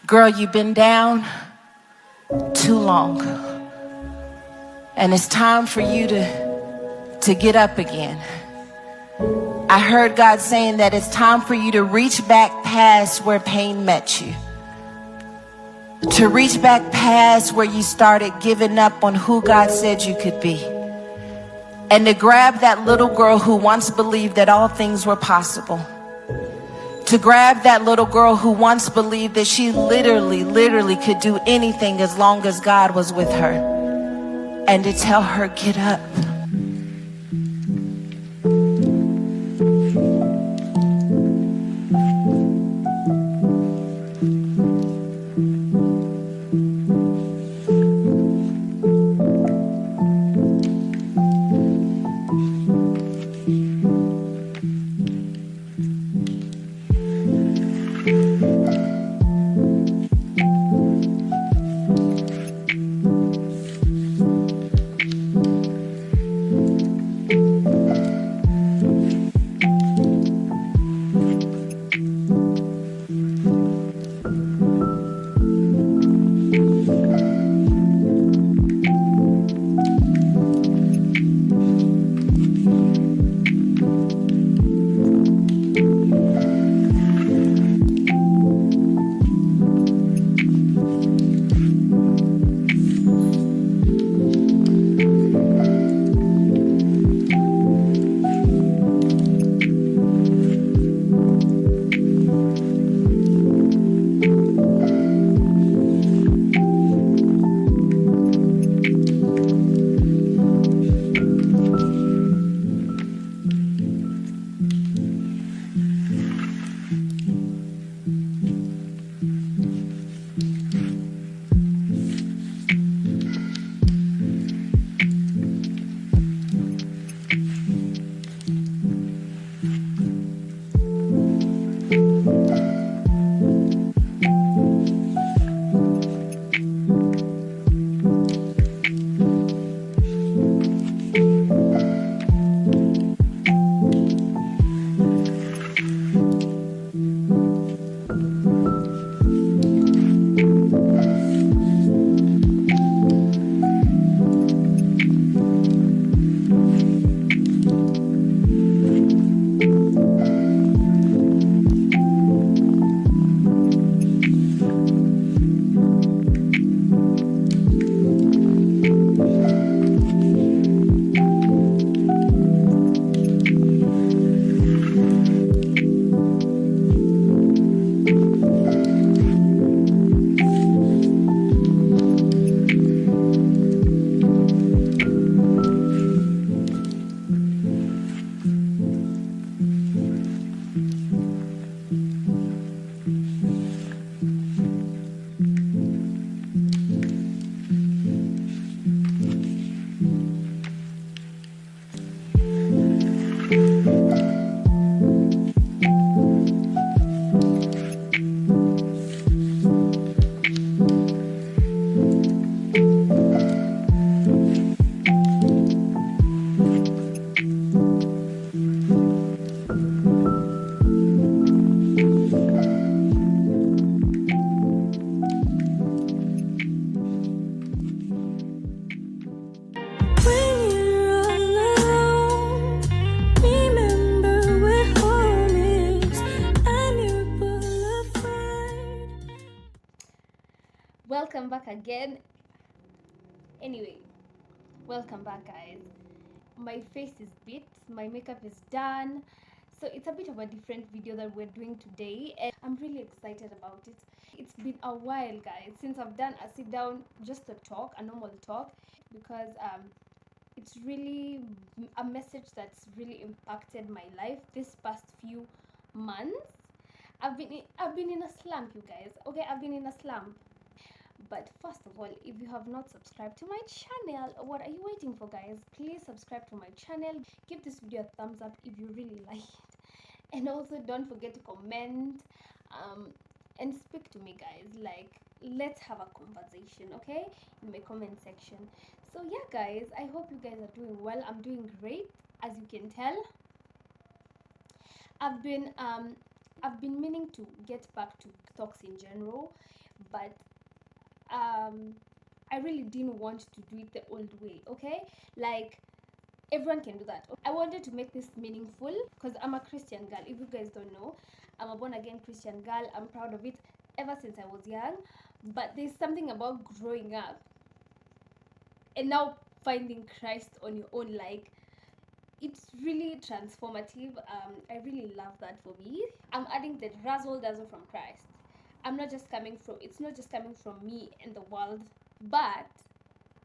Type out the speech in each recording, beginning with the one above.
Girl, you've been down too long. And it's time for you to get up again. I heard God saying that it's time for you to reach back past where pain met you. To reach back past where you started giving up on who God said you could be. And to grab that little girl who once believed that all things were possible. To grab that little girl who once believed that she literally could do anything as long as God was with her. And to tell her, get up. Welcome back again. Anyway, welcome back, guys. My face is beat, my makeup is done, so it's a bit of a different video that we're doing today, and I'm really excited about it. It's been a while, guys, since I've done a sit down, just a talk, a normal talk, because it's really a message that's really impacted my life this past few months. I've been in a slump, you guys. Okay, I've been in a slump. But first of all, if you have not subscribed to my channel, what are you waiting for, guys? Please subscribe to my channel, give this video a thumbs up if you really like it, and also don't forget to comment and speak to me, guys. Like, let's have a conversation, okay, in my comment section. So yeah, guys, I hope you guys are doing well. I'm doing great, as you can tell. I've been I've been meaning to get back to talks in general, but I really didn't want to do it the old way, okay? Like, everyone can do that. I wanted to make this meaningful because I'm a Christian girl. If you guys don't know, I'm a born again Christian girl. I'm proud of it ever since I was young. But there's something about growing up and now finding Christ on your own. Like, it's really transformative. I really love that for me. I'm adding the razzle dazzle from Christ. It's not just coming from me and the world, but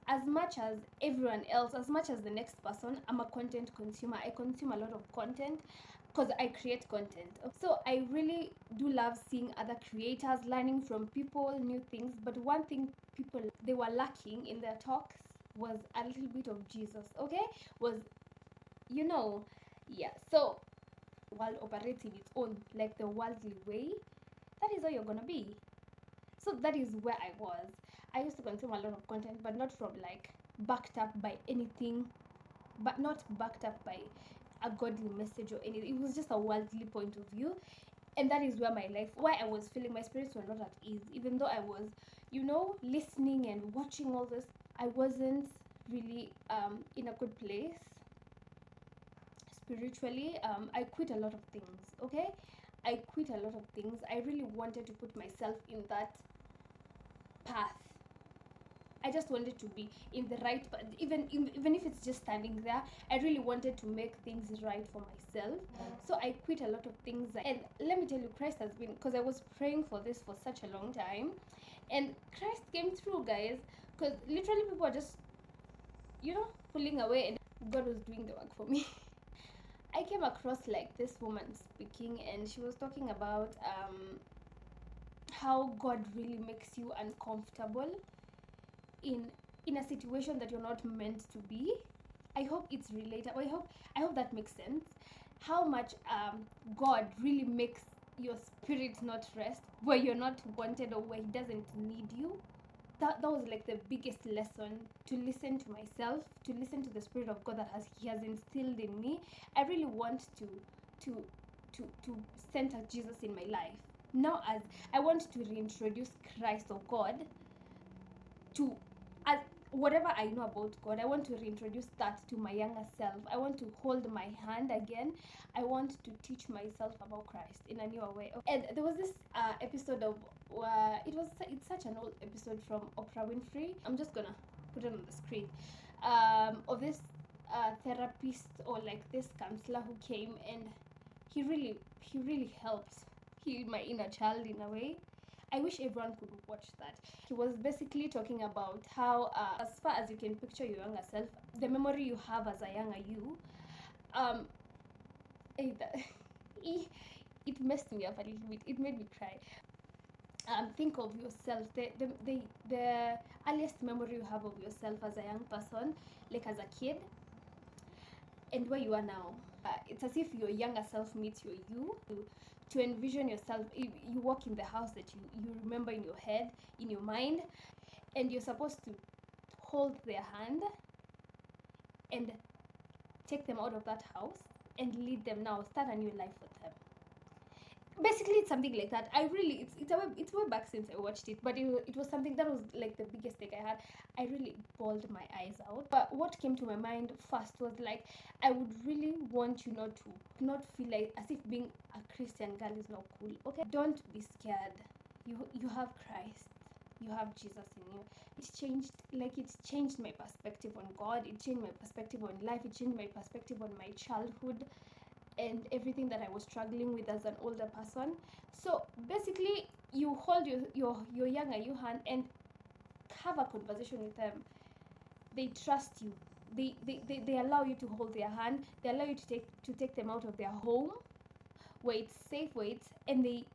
as much as everyone else, as much as the next person, I'm a content consumer. I consume a lot of content because I create content. So I really do love seeing other creators, learning from people, new things. But one thing people, they were lacking in their talks was a little bit of Jesus, okay? Was, yeah. So world operates in its own, like the worldly way. That is how you're gonna be. So that is where I was. I used to consume a lot of content, but not from like backed up by anything, but not backed up by a godly message or anything. It was just a worldly point of view. And that is where why I was feeling my spirits were not at ease. Even though I was, listening and watching all this, I wasn't really in a good place spiritually. I quit a lot of things, okay? I quit a lot of things. I really wanted to put myself in that path. I just wanted to be in the right path. Even if it's just standing there, I really wanted to make things right for myself. So I quit a lot of things. And let me tell you, Christ has been, because I was praying for this for such a long time, and Christ came through, guys. Because literally people are just, pulling away, and God was doing the work for me. I came across like this woman speaking, and she was talking about how God really makes you uncomfortable in a situation that you're not meant to be. I hope it's relatable. I hope that makes sense. How much God really makes your spirit not rest where you're not wanted or where He doesn't need you. That was like the biggest lesson, to listen to myself, to listen to the Spirit of God that He has instilled in me. I really want to center Jesus in my life. Now, as I want to reintroduce Christ or God to, as whatever I know about God, I want to reintroduce that to my younger self. I want to hold my hand again. I want to teach myself about Christ in a newer way. And there was this episode of it's such an old episode from Oprah Winfrey. I'm just gonna put it on the screen, of this therapist, or like this counselor who came, and he really helped heal my inner child in a way. I wish everyone could watch that. He was basically talking about how, as far as you can picture your younger self, the memory you have as a younger you, it messed me up a little bit. It made me cry. Think of yourself, the earliest memory you have of yourself as a young person, like as a kid, and where you are now. It's as if your younger self meets your you. To envision yourself, you walk in the house that you remember in your head, in your mind, and you're supposed to hold their hand and take them out of that house and lead them now, start a new life with them. Basically, it's something like that. It's way back since I watched it, but it was something that was like the biggest thing I had. I really bawled my eyes out. But what came to my mind first was like, I would really want you not feel like as if being a Christian girl is not cool. Okay, don't be scared. You have Christ. You have Jesus in you. It's changed my perspective on God. It changed my perspective on life. It changed my perspective on my childhood and everything that I was struggling with as an older person. So basically, you hold your younger you hand and have a conversation with them. They trust you. They allow you to hold their hand. They allow you to take them out of their home where it's safe, and they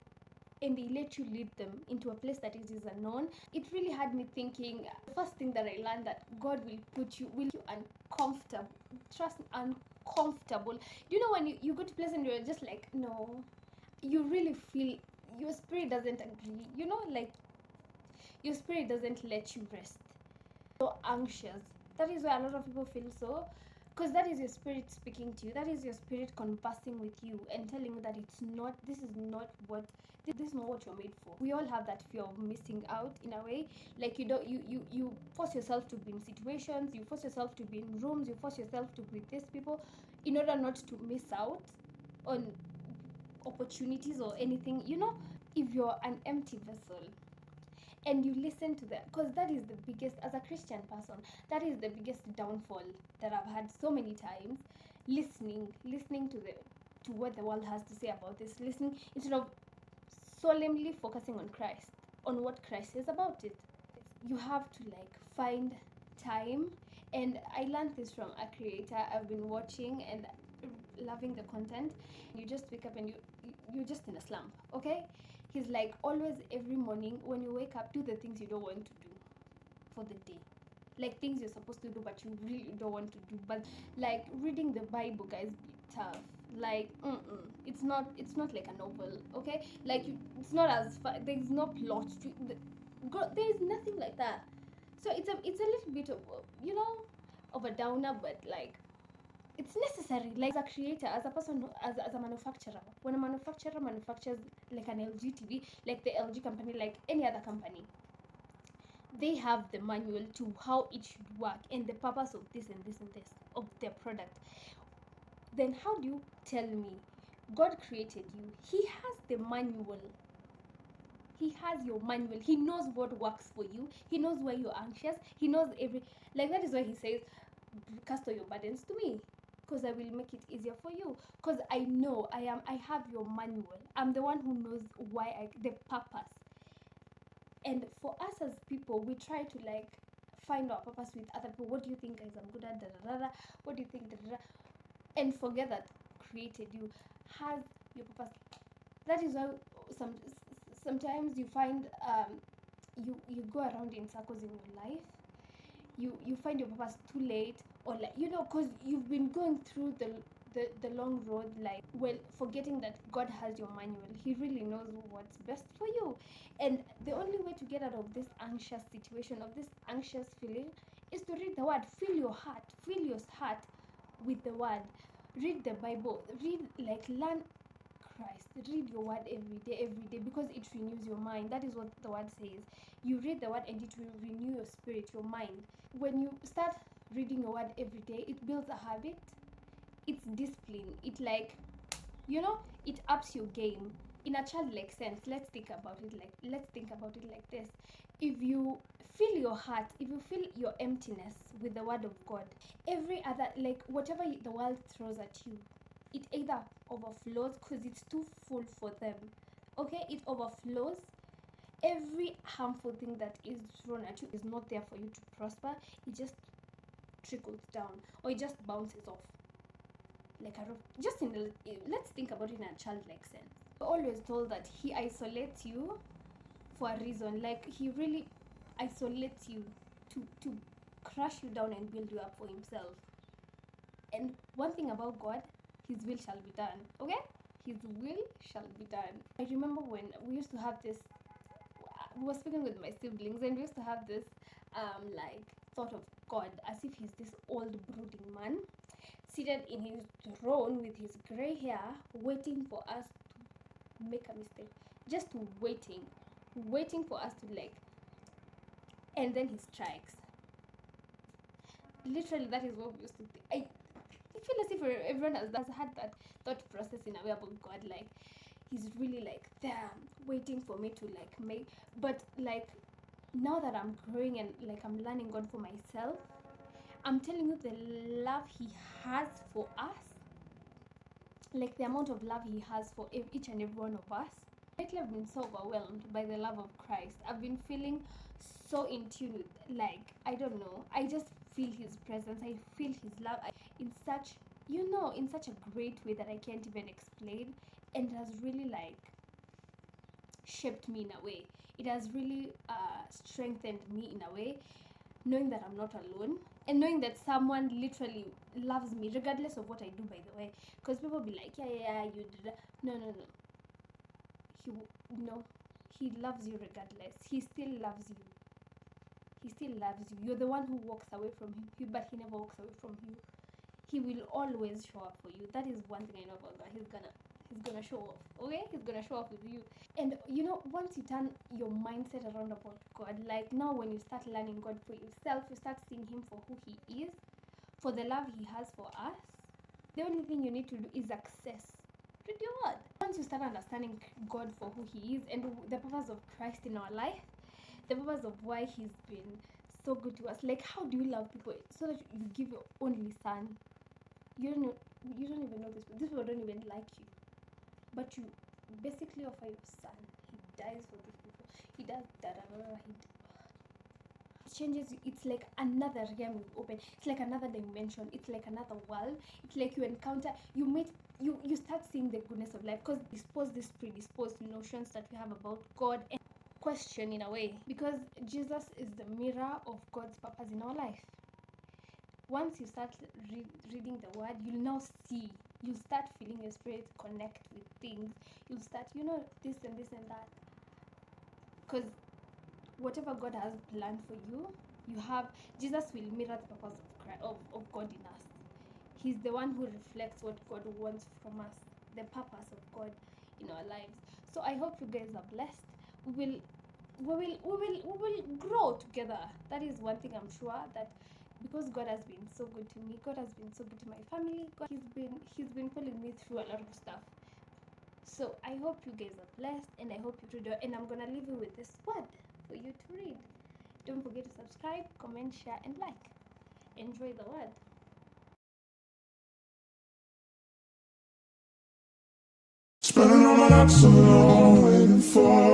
let you lead them into a place that is unknown. It really had me thinking. The first thing that I learned, that God will you uncomfortable. Trust me, uncomfortable. You know, when you go to place and you're just like, no, you really feel your spirit doesn't agree. Like your spirit doesn't let you rest. So anxious. That is why a lot of people feel so because that is your spirit speaking to you, that is your spirit conversing with you and telling you that this is not what you're made for. We all have that fear of missing out in a way. Like you force yourself to be in situations, you force yourself to be in rooms, you force yourself to be with these people in order not to miss out on opportunities or anything. If you're an empty vessel and you listen to that, because that is the biggest, as a Christian person, that is the biggest downfall that I've had so many times. Listening to what the world has to say about this, listening instead of solemnly focusing on Christ, on what Christ says about it. You have to find time, and I learned this from a creator I've been watching and loving the content. You just wake up and you're just in a slump, okay? He's like, always, every morning when you wake up, do the things you don't want to do for the day, like things you're supposed to do but you really don't want to do. But like reading the Bible, guys, be tough. Like it's not like a novel, okay? Like it's not as there's no plot to there is nothing like that. So it's a little bit of of a downer, but like it's necessary. Like as a creator, as a person, as a manufacturer, when a manufacturer manufactures like an LG TV, like the LG company, like any other company, they have the manual to how it should work and the purpose of this and this and this of their product. Then how do you tell me God created you? He has the manual. He has your manual. He knows what works for you. He knows why you're anxious. He knows that is why he says, cast all your burdens to me, because I will make it easier for you. Because I know I have your manual. I'm the one who knows the purpose. And for us as people, we try to find our purpose with other people. What do you think, guys, I'm good at? Da, da, da, da. What do you think? Da, da, da. And forget that created you, has your purpose. That is why sometimes you find you go around in circles in your life. You find your purpose too late, or because you've been going through the long road, forgetting that God has your manual. He really knows what's best for you. And the only way to get out of this anxious situation, of this anxious feeling, is to read the word. Fill your heart with the word. Read the Bible. Learn Christ. Read your word every day, because it renews your mind. That is what the word says. You read the word and it will renew your spirit, your mind. When you start reading your word every day, it builds a habit. It's discipline. It ups your game in a childlike sense. Let's think about it like this. If you fill your heart, if you fill your emptiness with the word of God, every other, whatever the world throws at you, it either overflows because it's too full for them. Okay, it overflows. Every harmful thing that is thrown at you is not there for you to prosper. It just trickles down, or it just bounces off like a rope. Let's think about it in a childlike sense. We're always told that he isolates you for a reason. Like he really isolates you to crush you down and build you up for himself. And one thing about God, his will shall be done. Okay? His will shall be done. I remember when we used to have this, we were speaking with my siblings, and we used to have this thought of God as if he's this old brooding man seated in his throne with his gray hair, waiting for us to make a mistake. Just waiting for us to and then he strikes. Literally, that is what we used to think. I feel as if everyone has had that thought process in a way about God. Like he's really there waiting for me to make. But now that I'm growing and I'm learning God for myself, I'm telling you, the love he has for us, the amount of love he has for each and every one of us. Lately, I've been so overwhelmed by the love of Christ. I've been feeling so in tune with, I don't know, I just feel his presence. I feel his love in such a great way that I can't even explain. And it has really shaped me in a way. It has really strengthened me in a way, knowing that I'm not alone, and knowing that someone literally loves me regardless of what I do, by the way. Because people be like, yeah, you did that. No. He loves you regardless. He still loves you. He still loves you. You're the one who walks away from him, but he never walks away from you. He will always show up for you. That is one thing I know about God. He's gonna show off. Okay, he's gonna show off with you. And once you turn your mindset around about God, like now when you start learning God for yourself, you start seeing him for who he is, for the love he has for us. The only thing you need to do is access. Read your word. Once you start understanding God for who he is and the purpose of Christ in our life, the purpose of why he's been so good to us, like how do you love people so that you give your only son? You don't even know this, but these people don't even like you, but you basically offer your son. He dies for these people. He does that. He changes you. It's like another realm you open. It's like another dimension. It's like another world. It's like you encounter, you start seeing the goodness of life, because these predisposed notions that we have about God and question in a way, because Jesus is the mirror of God's purpose in our life. Once you start reading the word, you'll start feeling your spirit connect with things. You'll start, this and this and that, because whatever God has planned for you, Jesus will mirror the purpose of God in us. He's the one who reflects what God wants from us, the purpose of God in our lives. So I hope you guys are blessed. We will grow together. That is one thing I'm sure, that because God has been so good to me, God has been so good to my family, he's been pulling me through a lot of stuff. So I hope you guys are blessed, and I hope you read, and I'm gonna leave you with this word for you to read. Don't forget to subscribe, comment, share, and like. Enjoy the word. Spending all my nights alone, waiting for